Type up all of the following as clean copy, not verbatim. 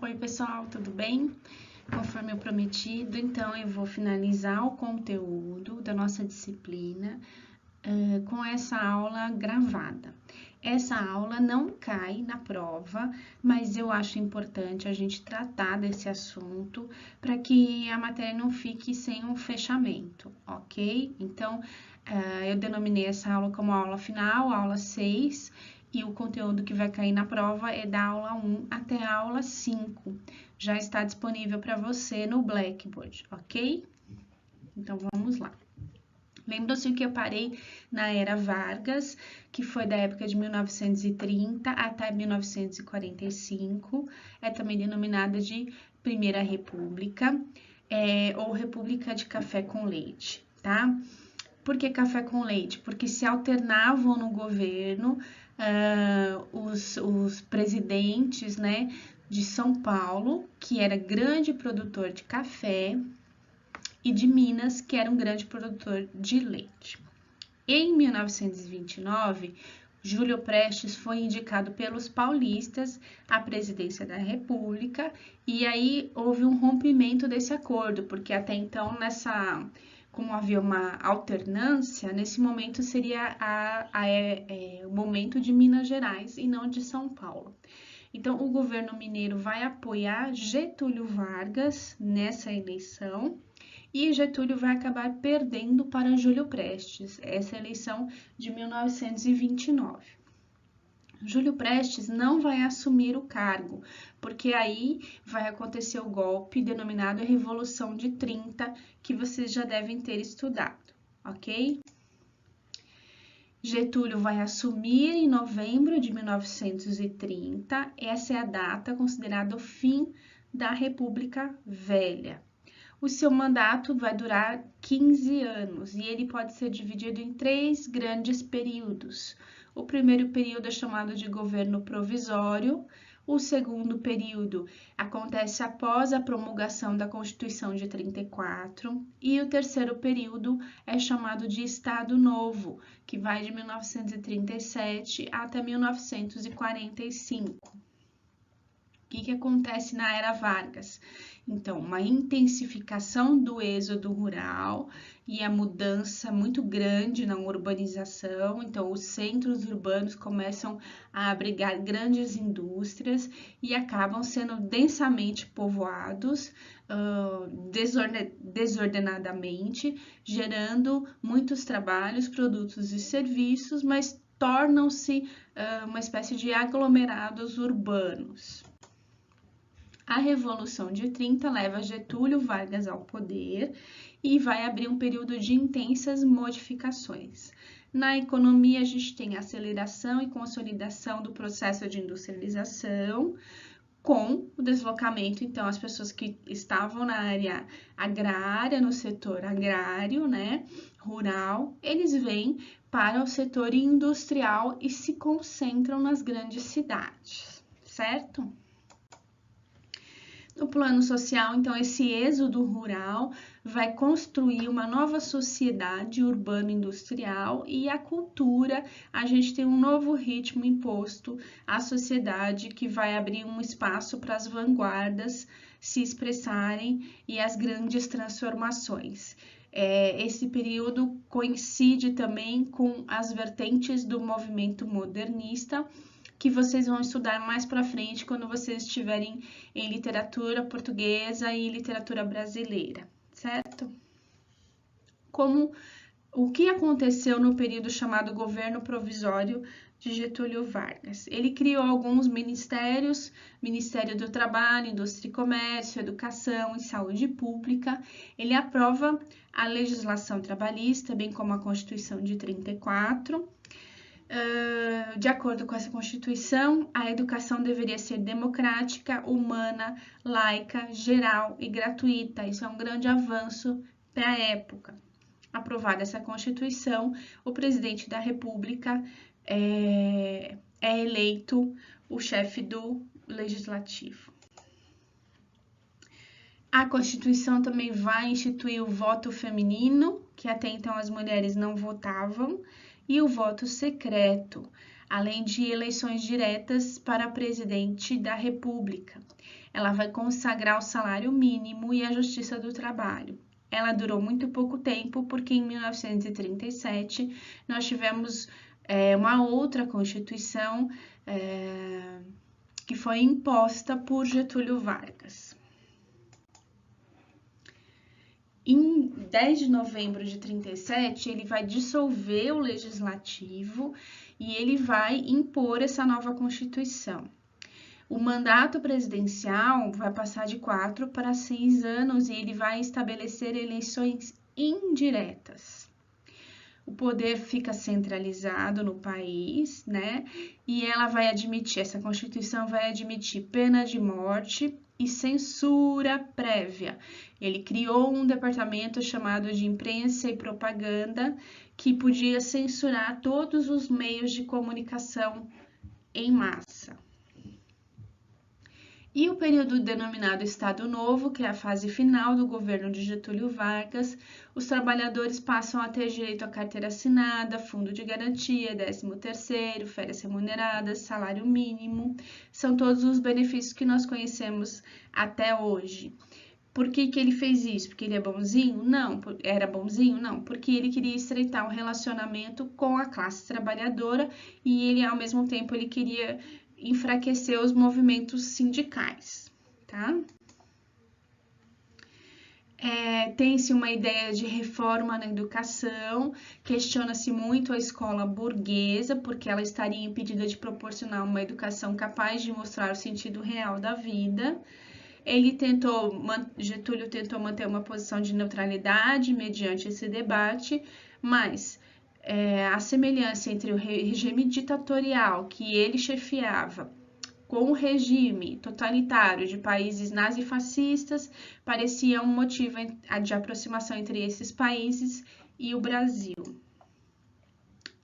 Oi, pessoal, tudo bem? Conforme eu prometido, então eu vou finalizar o conteúdo da nossa disciplina com essa aula gravada. Essa aula não cai na prova, mas eu acho importante a gente tratar desse assunto para que a matéria não fique sem um fechamento, ok? Então, eu denominei essa aula como aula final, aula 6, e o conteúdo que vai cair na prova é da aula 1 até a aula 5. Já está disponível para você no Blackboard, ok? Então, vamos lá. Lembram-se que eu parei na Era Vargas, que foi da época de 1930 até 1945, é também denominada de Primeira República, ou República de Café com Leite, tá? Por que café com leite? Porque se alternavam no governo os presidentes, né, de São Paulo, que era grande produtor de café, e de Minas, que era um grande produtor de leite. Em 1929, Júlio Prestes foi indicado pelos paulistas à presidência da República, e aí houve um rompimento desse acordo, porque até então, como havia uma alternância, nesse momento seria o momento de Minas Gerais e não de São Paulo. Então, o governo mineiro vai apoiar Getúlio Vargas nessa eleição, e Getúlio vai acabar perdendo para Júlio Prestes, essa eleição de 1929. Júlio Prestes não vai assumir o cargo, porque aí vai acontecer o golpe denominado Revolução de 30, que vocês já devem ter estudado, ok? Getúlio vai assumir em novembro de 1930, essa é a data considerada o fim da República Velha. O seu mandato vai durar 15 anos e ele pode ser dividido em 3 grandes períodos. O primeiro período é chamado de governo provisório, o segundo período acontece após a promulgação da Constituição de 34 e o terceiro período é chamado de Estado Novo, que vai de 1937 até 1945. O que acontece na Era Vargas? Então, uma intensificação do êxodo rural e a mudança muito grande na urbanização. Então, os centros urbanos começam a abrigar grandes indústrias e acabam sendo densamente povoados, desordenadamente, gerando muitos trabalhos, produtos e serviços, mas tornam-se uma espécie de aglomerados urbanos. A Revolução de 30 leva Getúlio Vargas ao poder e vai abrir um período de intensas modificações. Na economia, a gente tem aceleração e consolidação do processo de industrialização, com o deslocamento, então, as pessoas que estavam na área agrária, no setor agrário, né, rural, eles vêm para o setor industrial e se concentram nas grandes cidades, certo? No plano social, então, esse êxodo rural vai construir uma nova sociedade urbano-industrial e a cultura, a gente tem um novo ritmo imposto à sociedade que vai abrir um espaço para as vanguardas se expressarem e as grandes transformações. Esse período coincide também com as vertentes do movimento modernista, que vocês vão estudar mais para frente quando vocês estiverem em literatura portuguesa e literatura brasileira, certo? O que aconteceu no período chamado governo provisório de Getúlio Vargas? Ele criou alguns ministérios, Ministério do Trabalho, Indústria e Comércio, Educação e Saúde Pública. Ele aprova a legislação trabalhista, bem como a Constituição de 34. De acordo com essa Constituição, a educação deveria ser democrática, humana, laica, geral e gratuita. Isso é um grande avanço para a época. Aprovada essa Constituição, o presidente da República é eleito o chefe do Legislativo. A Constituição também vai instituir o voto feminino, que até então as mulheres não votavam, e o voto secreto. além de eleições diretas para presidente da República. Ela vai consagrar o salário mínimo e a justiça do trabalho. Ela durou muito pouco tempo, porque em 1937 nós tivemos uma outra Constituição que foi imposta por Getúlio Vargas. Em 10 de novembro de 37, ele vai dissolver o legislativo e ele vai impor essa nova Constituição. O mandato presidencial vai passar de 4 para 6 anos e ele vai estabelecer eleições indiretas. O poder fica centralizado no país, né? E essa Constituição vai admitir pena de morte e censura prévia. Ele criou um departamento chamado de Imprensa e Propaganda, que podia censurar todos os meios de comunicação em massa. E o período denominado Estado Novo, que é a fase final do governo de Getúlio Vargas, os trabalhadores passam a ter direito à carteira assinada, fundo de garantia, 13º, férias remuneradas, salário mínimo, são todos os benefícios que nós conhecemos até hoje. Por que ele fez isso? Porque ele é bonzinho? Não. Era bonzinho? Não. Porque ele queria estreitar um relacionamento com a classe trabalhadora e ele, ao mesmo tempo, ele queria enfraquecer os movimentos sindicais, tá? Tem-se uma ideia de reforma na educação, questiona-se muito a escola burguesa, porque ela estaria impedida de proporcionar uma educação capaz de mostrar o sentido real da vida. Getúlio tentou manter uma posição de neutralidade mediante esse debate, mas a semelhança entre o regime ditatorial que ele chefiava com o regime totalitário de países nazifascistas parecia um motivo de aproximação entre esses países e o Brasil.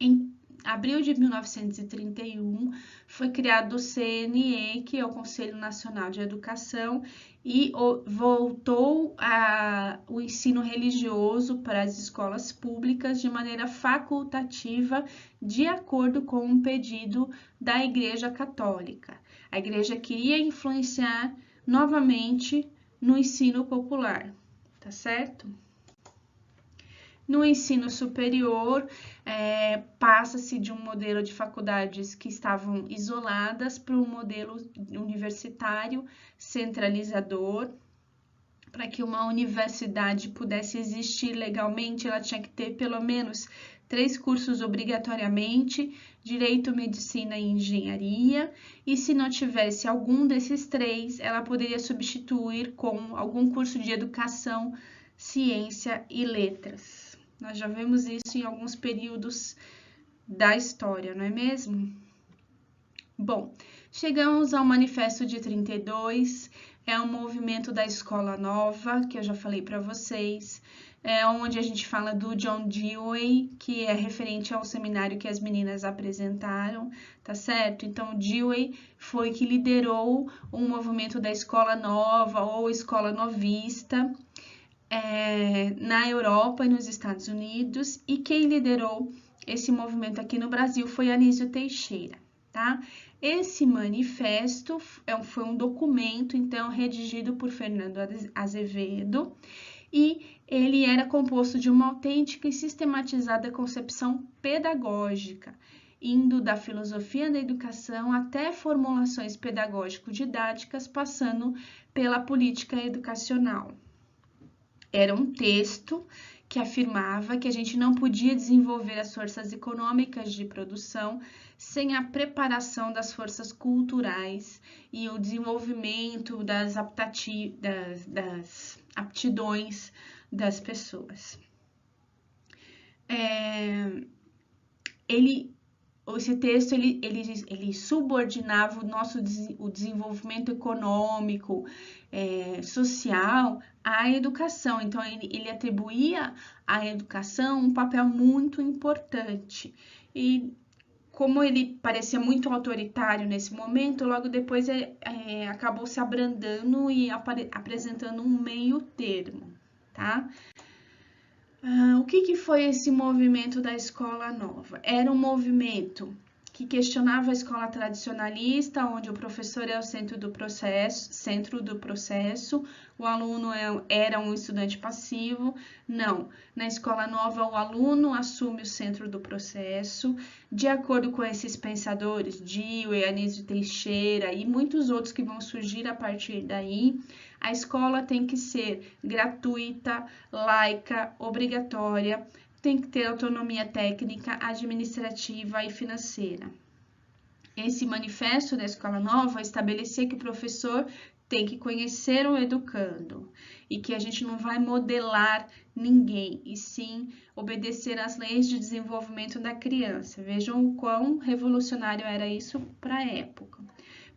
Em abril de 1931, foi criado o CNE, que é o Conselho Nacional de Educação, e voltou o ensino religioso para as escolas públicas de maneira facultativa, de acordo com um pedido da Igreja Católica. A Igreja queria influenciar novamente no ensino popular, tá certo? No ensino superior, passa-se de um modelo de faculdades que estavam isoladas para um modelo universitário centralizador. Para que uma universidade pudesse existir legalmente, ela tinha que ter pelo menos 3 cursos obrigatoriamente, direito, medicina e engenharia, e se não tivesse algum desses 3, ela poderia substituir com algum curso de educação, ciência e letras. Nós já vemos isso em alguns períodos da história, não é mesmo? Bom, chegamos ao Manifesto de 32, é um movimento da Escola Nova, que eu já falei para vocês, onde a gente fala do John Dewey, que é referente ao seminário que as meninas apresentaram, tá certo? Então, Dewey foi que liderou um movimento da Escola Nova ou Escola Novista, na Europa e nos Estados Unidos, e quem liderou esse movimento aqui no Brasil foi Anísio Teixeira, tá? Esse manifesto foi um documento, então, redigido por Fernando Azevedo, e ele era composto de uma autêntica e sistematizada concepção pedagógica, indo da filosofia da educação até formulações pedagógico-didáticas, passando pela política educacional. Era um texto que afirmava que a gente não podia desenvolver as forças econômicas de produção sem a preparação das forças culturais e o desenvolvimento das aptidões das pessoas. Esse texto ele subordinava o desenvolvimento econômico, social à educação. Então, ele atribuía à educação um papel muito importante. E como ele parecia muito autoritário nesse momento, logo depois acabou se abrandando e apresentando um meio termo, tá? O que foi esse movimento da Escola Nova? Era um movimento que questionava a escola tradicionalista, onde o professor é o centro do processo, o aluno era um estudante passivo. Não, na escola nova o aluno assume o centro do processo, de acordo com esses pensadores, Dewey, Anísio Teixeira e muitos outros que vão surgir a partir daí. A escola tem que ser gratuita, laica, obrigatória, tem que ter autonomia técnica, administrativa e financeira. Esse manifesto da Escola Nova estabelecia que o professor tem que conhecer o educando e que a gente não vai modelar ninguém, e sim obedecer às leis de desenvolvimento da criança. Vejam o quão revolucionário era isso para a época.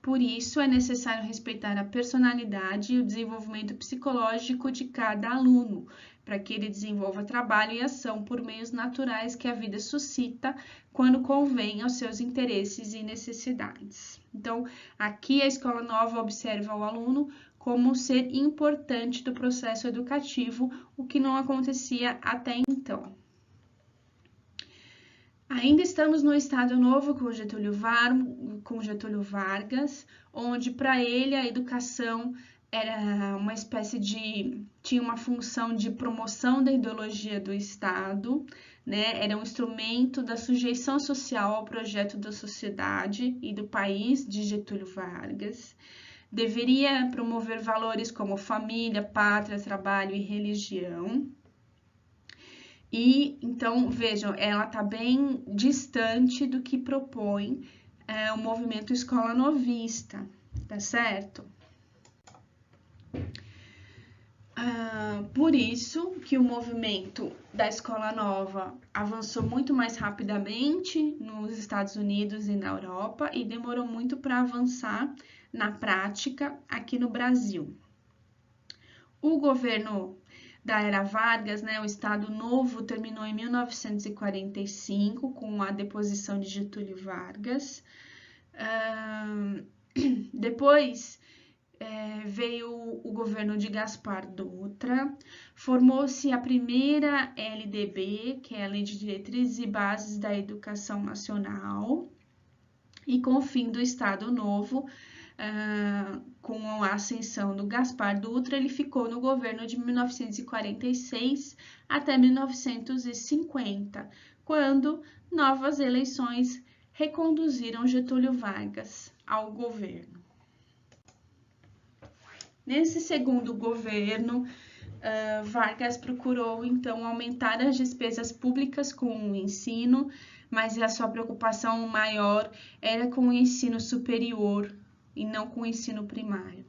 Por isso, é necessário respeitar a personalidade e o desenvolvimento psicológico de cada aluno, para que ele desenvolva trabalho e ação por meios naturais que a vida suscita quando convém aos seus interesses e necessidades. Então, aqui a Escola Nova observa o aluno como um ser importante do processo educativo, o que não acontecia até então. Ainda estamos no Estado Novo com Getúlio Vargas, onde para ele a educação era uma espécie de... tinha uma função de promoção da ideologia do Estado, né? Era um instrumento da sujeição social ao projeto da sociedade e do país de Getúlio Vargas. Deveria promover valores como família, pátria, trabalho e religião. E, então, vejam, ela está bem distante do que propõe o movimento escola novista, tá certo? Por isso que o movimento da Escola Nova avançou muito mais rapidamente nos Estados Unidos e na Europa e demorou muito para avançar na prática aqui no Brasil. O governo da era Vargas, né, o Estado Novo, terminou em 1945 com a deposição de Getúlio Vargas. Depois veio o governo de Gaspar Dutra, formou-se a primeira LDB, que é a Lei de Diretrizes e Bases da Educação Nacional, e com o fim do Estado Novo, com a ascensão do Gaspar Dutra, ele ficou no governo de 1946 até 1950, quando novas eleições reconduziram Getúlio Vargas ao governo. Nesse segundo governo, Vargas procurou, então, aumentar as despesas públicas com o ensino, mas a sua preocupação maior era com o ensino superior e não com o ensino primário.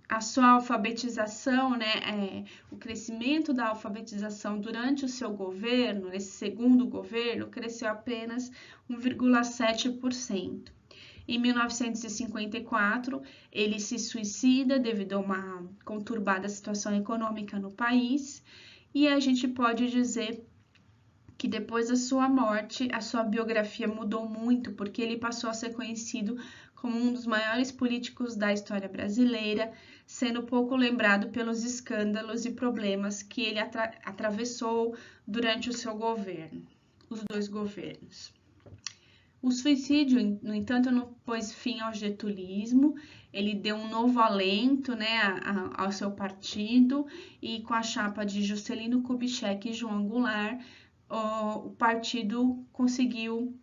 A sua alfabetização, né, o crescimento da alfabetização durante o seu governo, esse segundo governo, cresceu apenas 1,7%. Em 1954, ele se suicida devido a uma conturbada situação econômica no país, e a gente pode dizer que depois da sua morte, a sua biografia mudou muito, porque ele passou a ser conhecido como um dos maiores políticos da história brasileira, sendo pouco lembrado pelos escândalos e problemas que ele atravessou durante o seu governo, os dois governos. O suicídio, no entanto, não pôs fim ao getulismo, ele deu um novo alento, né, ao seu partido, e com a chapa de Juscelino Kubitschek e João Goulart, o partido conseguiu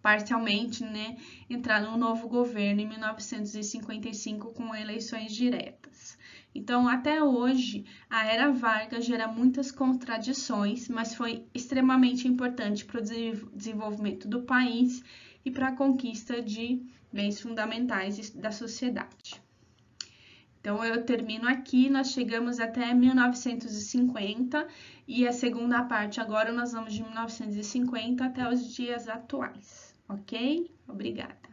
parcialmente, né, entrar no novo governo em 1955 com eleições diretas. Então, até hoje, a era Vargas gera muitas contradições, mas foi extremamente importante para o desenvolvimento do país e para a conquista de bens fundamentais da sociedade. Então, eu termino aqui, nós chegamos até 1950 e a segunda parte agora nós vamos de 1950 até os dias atuais, ok? Obrigada.